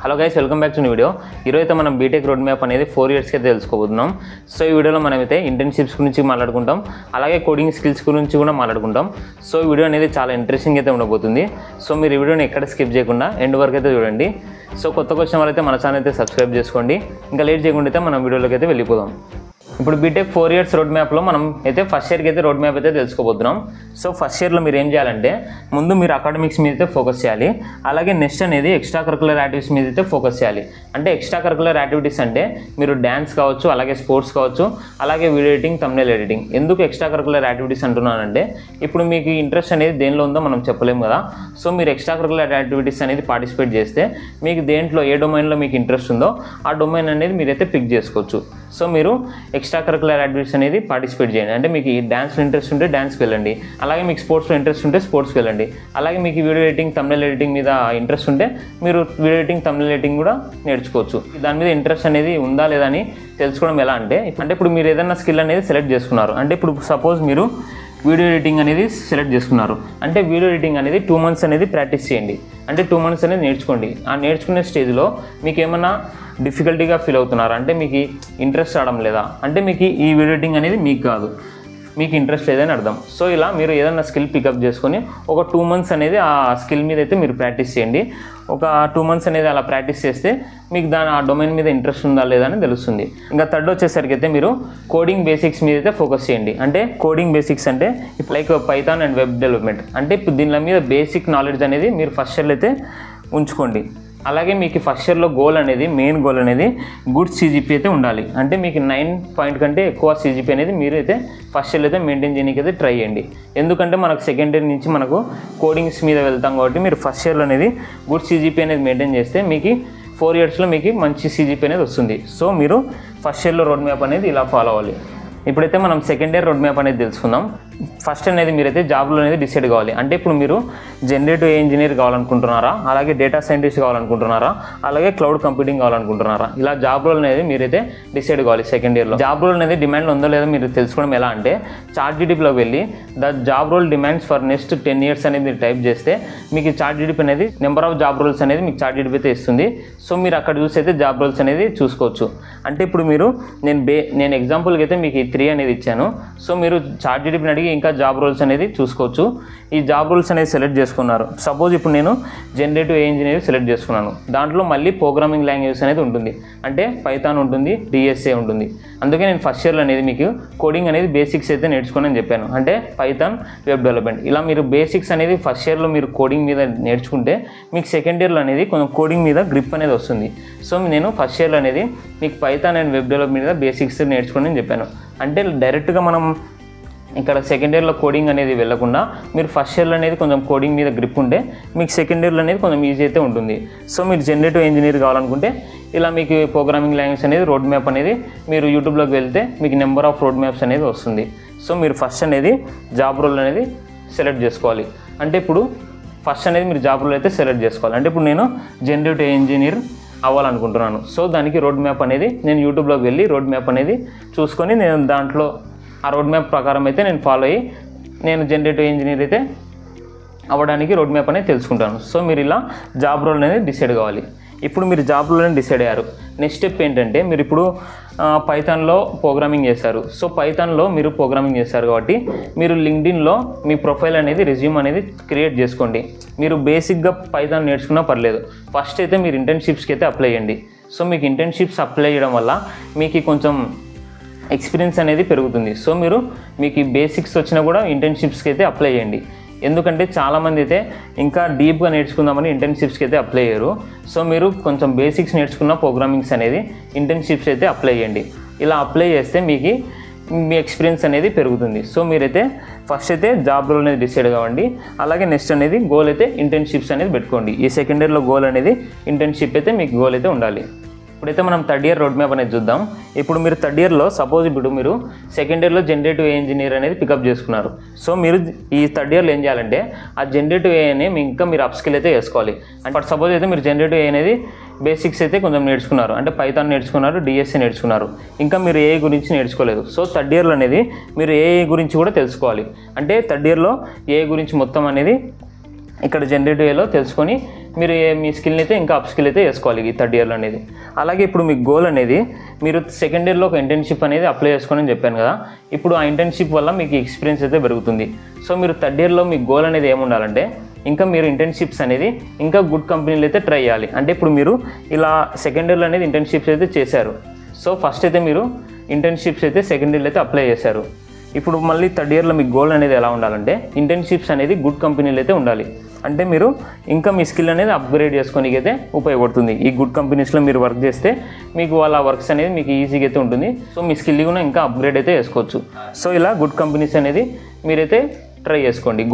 Hello guys, welcome back to new video. ఈరోజైతే మనం BTech road map అనేది 4 ఇయర్స్కి అయితే తెలుసుకోబోతున్నాం. సో ఈ వీడియోలో మనమైతే ఇంటర్న్షిప్స్ గురించి మాట్లాడుకుంటాం, అలాగే కోడింగ్ స్కిల్స్ గురించి కూడా మాట్లాడుకుంటాం. సో ఈ వీడియో అనేది చాలా ఇంట్రెస్టింగ్ అయితే ఉండబోతుంది. సో మీరు ఈ వీడియోని ఎక్కడ స్కిప్ చేయకుండా ఎండ్ వరకు అయితే చూడండి. సో కొత్తగా వచ్చిన వాళ్ళైతే మన ఛానల్ అయితే సబ్స్క్రైబ్ చేసుకోండి. ఇంకా లేట్ చేయకుండా అయితే మనం వీడియోలోకి అయితే వెళ్ళిపోదాం. ఇప్పుడు బీటెక్ 4 ఇయర్స్ రోడ్ మ్యాప్లో మనం అయితే ఫస్ట్ ఇయర్కి అయితే రోడ్ మ్యాప్ అయితే తెలుసుకోబోతున్నాం. సో ఫస్ట్ ఇయర్లో మీరు ఏం చేయాలంటే ముందు మీరు అకాడమిక్స్ మీద అయితే ఫోకస్ చేయాలి. అలాగే నెక్స్ట్ అనేది ఎక్స్ట్రా కరికులర్ యాక్టివిటీస్ మీద అయితే ఫోకస్ చేయాలి. అంటే ఎక్స్ట్రా కరికులర్ యాక్టివిటీస్ అంటే మీరు డ్యాన్స్ కావచ్చు, అలాగే స్పోర్ట్స్ కావచ్చు, అలాగే వీడియో ఎడిటింగ్, థంబ్నెయిల్ ఎడిటింగ్. ఎందుకు ఎక్స్ట్రా కరికులర్ యాక్టివిటీస్ అంటున్నానంటే ఇప్పుడు మీకు ఇంట్రెస్ట్ అనేది దేనిలో ఉందో మనం చెప్పలేము కదా. సో మీరు ఎక్స్ట్రా కరికులర్ యాక్టివిటీస్ అనేది పార్టిసిపేట్ చేస్తే మీకు దేంట్లో ఏ డొమైన్లో మీకు ఇంట్రెస్ట్ ఉందో ఆ డొమైన్ అనేది మీరైతే పిక్ చేసుకోవచ్చు. సో మీరు ఎక్స్ట్రా కరికులర్ యాక్టివిటీస్ అనేది పార్టిసిపేట్ చేయండి. అంటే మీకు డ్యాన్స్లో ఇంట్రెస్ట్ ఉంటే డ్యాన్స్కి వెళ్ళండి, అలాగే మీకు స్పోర్ట్స్లో ఇంట్రెస్ట్ ఉంటే స్పోర్ట్స్కి వెళ్ళండి, అలాగే మీకు వీడియో ఎడిటింగ్, థంబ్నెయిల్ ఎడిటింగ్ మీద ఇంట్రెస్ట్ ఉంటే మీరు వీడియో ఎడిటింగ్, థంబ్నెయిల్ ఎడిటింగ్ కూడా నేర్చుకోవచ్చు. దాని మీద ఇంట్రెస్ట్ అనేది ఉందా లేదా అని తెలుసుకోవడం ఎలా అంటే ఇప్పుడు మీరు ఏదైనా స్కిల్ అనేది సెలెక్ట్ చేసుకున్నారు. అంటే ఇప్పుడు సపోజ్ మీరు వీడియో ఎడిటింగ్ అనేది సెలెక్ట్ చేసుకున్నారు. అంటే వీడియో ఎడిటింగ్ అనేది 2 months అనేది ప్రాక్టీస్ చేయండి. అంటే 2 months అనేది నేర్చుకోండి. ఆ నేర్చుకునే స్టేజ్లో మీకు ఏమన్నా డిఫికల్టీగా ఫీల్ అవుతున్నారా, అంటే మీకు ఇంట్రెస్ట్ రావడం లేదా, అంటే మీకు ఈ వీడియో ఎడిటింగ్ అనేది మీకు కాదు, మీకు ఇంట్రెస్ట్ లేదని అర్థం. సో ఇలా మీరు ఏదైనా స్కిల్ పికప్ చేసుకొని ఒక 2 months అనేది ఆ స్కిల్ మీద అయితే మీరు ప్రాక్టీస్ చేయండి. ఒక 2 months అనేది అలా ప్రాక్టీస్ చేస్తే మీకు ఆ డొమైన్ మీద ఇంట్రెస్ట్ ఉందా లేదా అని తెలుస్తుంది. ఇంకా థర్డ్ వచ్చేసరికి అయితే మీరు కోడింగ్ బేసిక్స్ మీద అయితే ఫోకస్ చేయండి. అంటే కోడింగ్ బేసిక్స్ అంటే like Python and web development. అంటే దీని మీద బేసిక్ నాలెడ్జ్ అనేది మీరు ఫస్ట్ ఇయర్లో అయితే ఉంచుకోండి. అలాగే మీకు ఫస్ట్ ఇయర్లో మెయిన్ గోల్ అనేది గుడ్ CGPA అయితే ఉండాలి. అంటే మీకు 9 point కంటే ఎక్కువ CGPA అనేది మీరు అయితే ఫస్ట్ ఇయర్లో అయితే మెయింటైన్ చేయడానికి అయితే ట్రై చేయండి. ఎందుకంటే మనకు సెకండ్ ఇయర్ నుంచి మనకు కోడింగ్స్ మీద వెళ్తాం కాబట్టి మీరు ఫస్ట్ ఇయర్లో అనేది గుడ్ CGPA అనేది మెయింటైన్ చేస్తే మీకు 4 yearsలో మీకు మంచి CGPA అనేది వస్తుంది. సో మీరు ఫస్ట్ ఇయర్లో రోడ్ మ్యాప్ అనేది ఇలా ఫాలో అవ్వాలి. ఇప్పుడైతే మనం సెకండ్ ఇయర్ రోడ్ మ్యాప్ అనేది తెలుసుకుందాం. ఫస్ట్ అనేది మీరైతే జాబ్లో అనేది డిసైడ్ కావాలి. అంటే ఇప్పుడు మీరు జనరేటివ్ ఇంజనీర్ కావాలనుకుంటున్నారా, అలాగే డేటా సైంటిస్ట్ కావాలనుకుంటున్నారా, అలాగే క్లౌడ్ కంప్యూటింగ్ కావాలనుకుంటున్నారా, ఇలా జాబ్ రోల్ అనేది మీరైతే డిసైడ్ కావాలి. సెకండ్ ఇయర్లో జాబ్ రోల్ అనేది డిమాండ్ ఉందో లేదో మీరు తెలుసుకోవడం ఎలా అంటే ChatGPTలోకి వెళ్ళి the job role demands for next 10 years అనేది మీరు టైప్ చేస్తే మీకు ChatGPT అనేది నెంబర్ ఆఫ్ జాబ్ రోల్స్ అనేది మీకు ChatGPT అయితే ఇస్తుంది. సో మీరు అక్కడ చూసి అయితే జాబ్ రోల్స్ అనేది చూసుకోవచ్చు. అంటే ఇప్పుడు మీరు నేను ఎగ్జాంపుల్కి అయితే మీకు 3 అనేది ఇచ్చాను. సో మీరు ChatGPTని అడిగి ఇంకా జాబ్ రోల్స్ అనేది చూసుకోవచ్చు. ఈ జాబ్ రోల్స్ అనేది సెలెక్ట్ చేసుకున్నారు. సపోజ్ ఇప్పుడు నేను జనరేటివ్ ఇంజనీర్ సెలెక్ట్ చేసుకున్నాను. దాంట్లో మళ్ళీ ప్రోగ్రామింగ్ లాంగ్వేజ్ అనేది ఉంటుంది. అంటే పైథాన్ ఉంటుంది, DSA ఉంటుంది. అందుకే నేను ఫస్ట్ ఇయర్లో అనేది మీకు కోడింగ్ అనేది బేసిక్స్ అయితే నేర్చుకోనని చెప్పాను. అంటే పైథాన్, వెబ్ డెవలప్మెంట్. ఇలా మీరు బేసిక్స్ అనేది ఫస్ట్ ఇయర్లో మీరు కోడింగ్ మీద నేర్చుకుంటే మీకు సెకండ్ ఇయర్లో అనేది కొంచెం కోడింగ్ మీద గ్రిప్ అనేది వస్తుంది. సో నేను ఫస్ట్ ఇయర్లో అనేది మీకు పైథాన్ అండ్ వెబ్ డెవలప్మెంట్ మీద బేసిక్స్ నేర్చుకోనని చెప్పాను. అంటే డైరెక్ట్గా మనం ఇక్కడ సెకండ్ ఇయర్లో కోడింగ్ అనేది వెళ్ళకుండా మీరు ఫస్ట్ ఇయర్లో అనేది కొంచెం కోడింగ్ మీద గ్రిప్ ఉంటే మీకు సెకండ్ ఇయర్లో అనేది కొంచెం ఈజీ అయితే ఉంటుంది. సో మీరు జనరేటివ్ ఇంజనీర్ కావాలనుకుంటే ఇలా మీకు ప్రోగ్రామింగ్ లాంగ్వేజ్ అనేది రోడ్ మ్యాప్ అనేది మీరు యూట్యూబ్లోకి వెళ్తే మీకు నెంబర్ ఆఫ్ రోడ్ మ్యాప్స్ అనేది వస్తుంది. సో మీరు ఫస్ట్ అనేది జాబ్ రోల్ అనేది సెలెక్ట్ చేసుకోవాలి. అంటే ఇప్పుడు ఫస్ట్ అనేది మీరు జాబ్ రోల్ అయితే సెలెక్ట్ చేసుకోవాలి. అంటే ఇప్పుడు నేను జనరేటివ్ ఇంజనీర్ అవ్వాలనుకుంటున్నాను. సో దానికి రోడ్ మ్యాప్ అనేది నేను యూట్యూబ్లోకి వెళ్ళి రోడ్ మ్యాప్ అనేది చూసుకొని నేను దాంట్లో ఆ రోడ్ మ్యాప్ ప్రకారం అయితే నేను ఫాలో అయ్యి నేను జనరేటివ్ ఇంజనీర్ అయితే అవ్వడానికి రోడ్ మ్యాప్ అనేది తెలుసుకుంటాను. సో మీరు ఇలా జాబ్ రోల్ అనేది డిసైడ్ కావాలి. ఇప్పుడు మీరు జాబ్ రోల్ అనేది డిసైడ్ అయ్యారు. నెక్స్ట్ స్టెప్ ఏంటంటే మీరు ఇప్పుడు పైథాన్లో ప్రోగ్రామింగ్ చేశారు. సో పైథాన్లో మీరు ప్రోగ్రామింగ్ చేశారు కాబట్టి మీరు లింక్డ్ఇన్లో మీ ప్రొఫైల్ అనేది రెజ్యూమ్ అనేది క్రియేట్ చేసుకోండి. మీరు బేసిక్గా పైథాన్ నేర్చుకున్నా పర్లేదు. ఫస్ట్ అయితే మీరు ఇంటర్న్షిప్స్కి అయితే అప్లై చేయండి. సో మీకు ఇంటర్న్షిప్స్ అప్లై చేయడం వల్ల మీకు కొంచెం ఎక్స్పీరియన్స్ అనేది పెరుగుతుంది. సో మీకు ఈ బేసిక్స్ వచ్చినా కూడా ఇంటర్న్షిప్స్కి అయితే అప్లై చేయండి. ఎందుకంటే చాలామంది అయితే ఇంకా డీప్గా నేర్చుకుందామని ఇంటర్న్షిప్స్కి అయితే అప్లై చేయరు. సో మీరు కొంచెం బేసిక్స్ నేర్చుకున్న ప్రోగ్రామింగ్స్ అనేది ఇంటర్న్షిప్స్ అయితే అప్లై చేయండి. ఇలా అప్లై చేస్తే మీకు మీ ఎక్స్పీరియన్స్ అనేది పెరుగుతుంది. సో మీరైతే ఫస్ట్ అయితే జాబ్ రోల్ అనేది డిసైడ్ కావండి. అలాగే నెక్స్ట్ అనేది గోల్ అయితే ఇంటర్న్షిప్స్ అనేది పెట్టుకోండి. ఈ సెకండ్ ఇయర్లో గోల్ అనేది ఇంటర్న్షిప్ అయితే మీకు గోల్ అయితే ఉండాలి. ఇప్పుడైతే మనం థర్డ్ ఇయర్ రోడ్ మ్యాప్ అనేది చూద్దాం. ఇప్పుడు మీరు థర్డ్ ఇయర్లో సపోజ్ ఇప్పుడు మీరు సెకండ్ ఇయర్లో జనరేటివ్ ఇంజనీర్ అనేది పికప్ చేసుకున్నారు. సో మీరు ఈ థర్డ్ ఇయర్లో ఏం చేయాలంటే ఆ జనరేటివ్ అని ఇంకా మీరు అప్ స్కిల్ అయితే చేసుకోవాలి. అంటే సపోజ్ అయితే మీరు జనరేటివ్ అనేది బేసిక్స్ అయితే కొంచెం నేర్చుకున్నారు. అంటే పైథాన్ నేర్చుకున్నారు, DSA నేర్చుకున్నారు, ఇంకా మీరు AI గురించి నేర్చుకోలేదు. సో థర్డ్ ఇయర్లో అనేది మీరు AI గురించి కూడా తెలుసుకోవాలి. అంటే థర్డ్ ఇయర్లో AI గురించి మొత్తం అనేది ఇక్కడ జనరేటివ్ ఏలో తెలుసుకొని మీరు మీ స్కిల్ని అయితే ఇంకా అప్ స్కిల్ అయితే వేసుకోవాలి ఈ థర్డ్ ఇయర్లో అనేది. అలాగే ఇప్పుడు మీ గోల్ అనేది మీరు సెకండ్ ఇయర్లో ఒక ఇంటర్న్షిప్ అనేది అప్లై చేసుకొని అని చెప్పాను కదా. ఇప్పుడు ఆ ఇంటర్న్షిప్ వల్ల మీకు ఎక్స్పీరియన్స్ అయితే పెరుగుతుంది. సో మీరు థర్డ్ ఇయర్లో మీ గోల్ అనేది ఏముండాలంటే ఇంకా మీరు ఇంటర్న్షిప్స్ అనేది ఇంకా గుడ్ కంపెనీలు అయితే ట్రై చేయాలి. అంటే ఇప్పుడు మీరు ఇలా సెకండ్ ఇయర్లో అనేది ఇంటర్న్షిప్స్ అయితే చేశారు. సో ఫస్ట్ అయితే మీరు ఇంటర్న్షిప్స్ అయితే సెకండ్ ఇయర్లో అయితే అప్లై చేశారు. ఇప్పుడు మళ్ళీ థర్డ్ ఇయర్లో మీ గోల్ అనేది ఎలా ఉండాలంటే ఇంటర్న్షిప్స్ అనేది గుడ్ కంపెనీలు అయితే ఉండాలి. అంటే మీరు ఇంకా మీ స్కిల్ అనేది అప్గ్రేడ్ చేసుకోనికి అయితే ఉపయోగపడుతుంది. ఈ గుడ్ కంపెనీస్లో మీరు వర్క్ చేస్తే మీకు వాళ్ళ వర్క్స్ అనేది మీకు ఈజీగా అయితే ఉంటుంది. సో మీ స్కిల్ కూడా ఇంకా అప్గ్రేడ్ అయితే చేసుకోవచ్చు. సో ఇలా గుడ్ కంపెనీస్ అనేది మీరైతే ట్రై చేసుకోండి.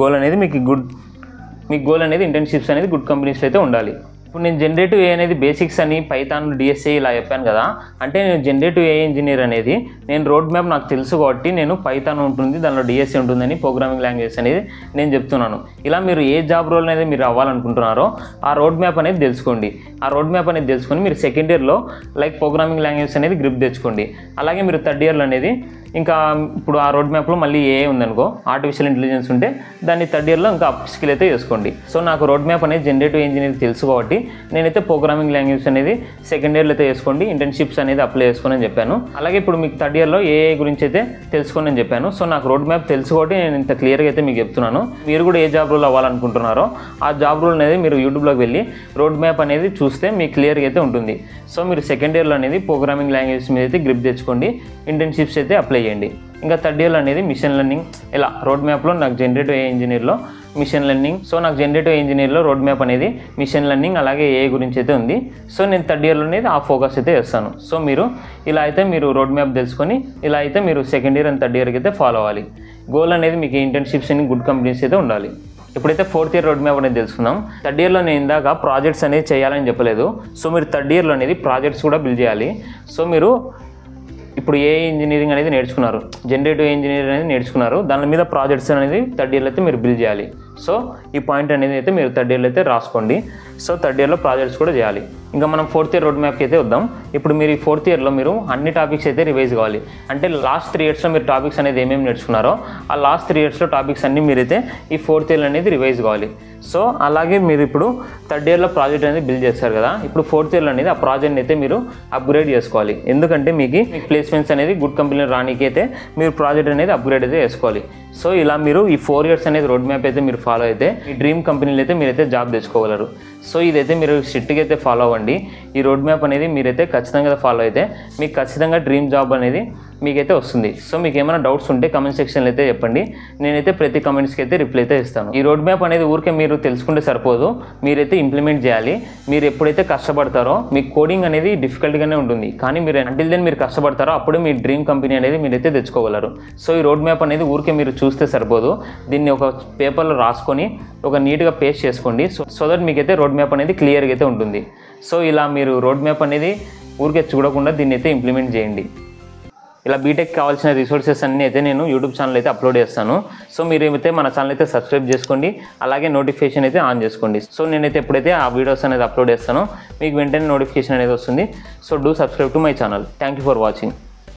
మీ గోల్ అనేది ఇంటర్న్షిప్స్ అనేది గుడ్ కంపెనీస్ అయితే ఉండాలి. ఇప్పుడు నేను జనరేటివ్ ఏ అనేది బేసిక్స్ అని పైథాన్ డిఎస్ఏ ఇలా చెప్పాను కదా. అంటే నేను జనరేటివ్ ఏ ఇంజనీర్ అనేది నేను రోడ్ మ్యాప్ నాకు తెలుసు కాబట్టి నేను పైథాన్ ఉంటుంది, దానిలో డిఎస్ఏ ఉంటుందని ప్రోగ్రామింగ్ లాంగ్వేజ్ అనేది నేను చెప్తున్నాను. ఇలా మీరు ఏ జాబ్ రోల్ అనేది మీరు అవ్వాలనుకుంటున్నారో ఆ రోడ్ మ్యాప్ అనేది తెలుసుకోండి. ఆ రోడ్ మ్యాప్ అనేది తెలుసుకొని మీరు సెకండ్ ఇయర్లో లైక్ ప్రోగ్రామింగ్ లాంగ్వేజ్ అనేది గ్రిప్ తెచ్చుకోండి. అలాగే మీరు థర్డ్ ఇయర్లో అనేది ఇంకా ఇప్పుడు ఆ రోడ్ మ్యాప్లో మళ్ళీ ఏ ఉందనుకో ఆర్టిఫిషియల్ ఇంటెలిజెన్స్ ఉంటే దాన్ని థర్డ్ ఇయర్లో ఇంకా అప్ స్కిల్ అయితే చేసుకోండి. సో నాకు రోడ్ మ్యాప్ అనేది జనరేటివ్ ఇంజనీర్ తెలుసు కాబట్టి నేనైతే ప్రోగ్రామింగ్ లాంగ్వేజ్ అనేది సెకండ్ ఇయర్లో అయితే వేసుకోండి, ఇంటర్న్షిప్స్ అనేది అప్లై చేసుకోని అని చెప్పాను. అలాగే ఇప్పుడు మీకు థర్డ్ ఇయర్లో ఏ గురించి అయితే తెలుసుకోని అని చెప్పాను. సో నాకు రోడ్ మ్యాప్ తెలుసు కాబట్టి నేను ఇంత క్లియర్గా అయితే మీకు చెప్తున్నాను. మీరు కూడా ఏ జాబ్ రోల్ అవ్వాలనుకుంటున్నారో ఆ జాబ్ రోల్ అనేది మీరు యూట్యూబ్లోకి వెళ్ళి రోడ్ మ్యాప్ అనేది చూస్తే మీకు క్లియర్గా అయితే ఉంటుంది. సో మీరు సెకండ్ ఇయర్లో అనేది ప్రోగ్రామింగ్ లాంగ్వేజ్ మీద అయితే గ్రిప్ తెచ్చుకోండి, ఇంటర్న్షిప్స్ అయితే అప్లై చేయండి. ఇంకా థర్డ్ ఇయర్లో అనేది మిషన్ లెర్నింగ్ ఇలా రోడ్ మ్యాప్లో నాకు జనరేటివ్ ఏ ఇంజనీర్లో మిషన్ లెర్నింగ్. సో నాకు జనరేటివ్ ఇంజనీర్లో రోడ్ మ్యాప్ అనేది మిషన్ లెర్నింగ్ అలాగే ఏ గురించి అయితే ఉంది. సో నేను థర్డ్ ఇయర్లో అనేది ఆ ఫోకస్ అయితే చేస్తాను. సో మీరు ఇలా అయితే మీరు రోడ్ మ్యాప్ తెలుసుకొని ఇలా అయితే మీరు సెకండ్ ఇయర్ అండ్ థర్డ్ ఇయర్కి అయితే ఫాలో అవ్వాలి. గోల్ అనేది మీకు ఇంటర్న్షిప్స్ అని గుడ్ కంపెనీస్ అయితే ఉండాలి. ఇప్పుడైతే ఫోర్త్ ఇయర్ రోడ్ మ్యాప్ అనేది తెలుసుకుందాం. థర్డ్ ఇయర్లో నేను ఇందాక ప్రాజెక్ట్స్ అనేది చేయాలని చెప్పలేదు. సో మీరు థర్డ్ ఇయర్లో అనేది ప్రాజెక్ట్స్ కూడా బిల్డ్ చేయాలి. సో మీరు ఇప్పుడు ఏ ఇంజనీరింగ్ అనేది నేర్చుకున్నారు, జనరేటివ్ ఇంజనీరింగ్ అనేది నేర్చుకున్నారు, దాని మీద ప్రాజెక్ట్స్ అనేది థర్డ్ ఇయర్లో అయితే మీరు బిల్డ్ చేయాలి. సో ఈ పాయింట్ అనేది అయితే మీరు థర్డ్ ఇయర్లో అయితే రాసుకోండి. సో థర్డ్ ఇయర్లో ప్రాజెక్ట్స్ కూడా చేయాలి. ఇంకా మనం ఫోర్త్ ఇయర్ రోడ్ మ్యాప్కి అయితే వద్దాం. ఇప్పుడు మీరు ఈ ఫోర్త్ ఇయర్లో మీరు అన్ని టాపిక్స్ అయితే రివైజ్ కావాలి. అంటే లాస్ట్ 3 ఇయర్స్లో మీరు టాపిక్స్ అనేది ఏమేమి నేర్చుకున్నారో ఆ లాస్ట్ 3 ఇయర్స్లో టాపిక్స్ అన్నీ మీరైతే ఈ ఫోర్త్ ఇయర్ అనేది రివైజ్ కావాలి. సో అలాగే మీరు ఇప్పుడు థర్డ్ ఇయర్లో ప్రాజెక్ట్ అనేది బిల్డ్ చేస్తారు కదా, ఇప్పుడు ఫోర్త్ ఇయర్లో అనేది ఆ ప్రాజెక్ట్ని అయితే మీరు అప్గ్రేడ్ చేసుకోవాలి. ఎందుకంటే మీకు ప్లేస్మెంట్స్ అనేది గుడ్ కంపెనీలో రానికి అయితే మీరు ప్రాజెక్ట్ అనేది అప్గ్రేడ్ అయితే చేసుకోవాలి. సో ఇలా మీరు ఈ 4 ఇయర్స్ అనేది రోడ్ మ్యాప్ అయితే మీరు ఫాలో అయితే మీ డ్రీమ్ కంపెనీలు అయితే మీరైతే జాబ్ తెచ్చుకోగలరు. సో ఇదైతే మీరు స్ట్రిక్ట్గా అయితే ఫాలో అవ్వండి. ఈ రోడ్ మ్యాప్ అనేది మీరైతే ఖచ్చితంగా ఫాలో అయితే మీకు ఖచ్చితంగా డ్రీమ్ జాబ్ అనేది మీకైతే వస్తుంది. సో మీకు ఏమైనా డౌట్స్ ఉంటే కమెంట్ సెక్షన్లో అయితే చెప్పండి. నేనైతే ప్రతి కమెంట్స్కి అయితే రిప్లై అయితే ఇస్తాను. ఈ రోడ్ మ్యాప్ అనేది ఊరికే మీరు తెలుసుకుంటే సరిపోదు, మీరైతే ఇంప్లిమెంట్ చేయాలి. మీరు ఎప్పుడైతే కష్టపడతారో మీకు కోడింగ్ అనేది డిఫికల్ట్గానే ఉంటుంది, కానీ మీరు అంటిల్ దెన్ మీరు కష్టపడతారో అప్పుడు మీ డ్రీమ్ కంపెనీ అనేది మీరైతే తెచ్చుకోగలరు. సో ఈ రోడ్ మ్యాప్ అనేది ఊరికే మీరు చూస్తే సరిపోదు, దీన్ని ఒక పేపర్లో రాసుకొని ఒక నీట్గా పేస్ట్ చేసుకోండి. సో దట్ మీకైతే రోడ్ మ్యాప్ అనేది క్లియర్గా అయితే ఉంటుంది. సో ఇలా మీరు రోడ్ మ్యాప్ అనేది ఊరికే చూడకుండా దీన్ని అయితే ఇంప్లిమెంట్ చేయండి. ఇలా బీటెక్ కావాల్సిన రిసోర్సెస్ అన్నీ అయితే నేను యూట్యూబ్ ఛానల్ అయితే అప్లోడ్ చేస్తాను. సో మీరు ఏమైతే మన ఛానల్ అయితే సబ్స్క్రైబ్ చేసుకోండి, అలాగే నోటిఫికేషన్ అయితే ఆన్ చేసుకోండి. సో నేనైతే ఎప్పుడైతే ఆ వీడియోస్ అనేది అప్లోడ్ చేస్తానో మీకు వెంటనే నోటిఫికేషన్ అనేది వస్తుంది. So do subscribe to my channel. Thank you for watching.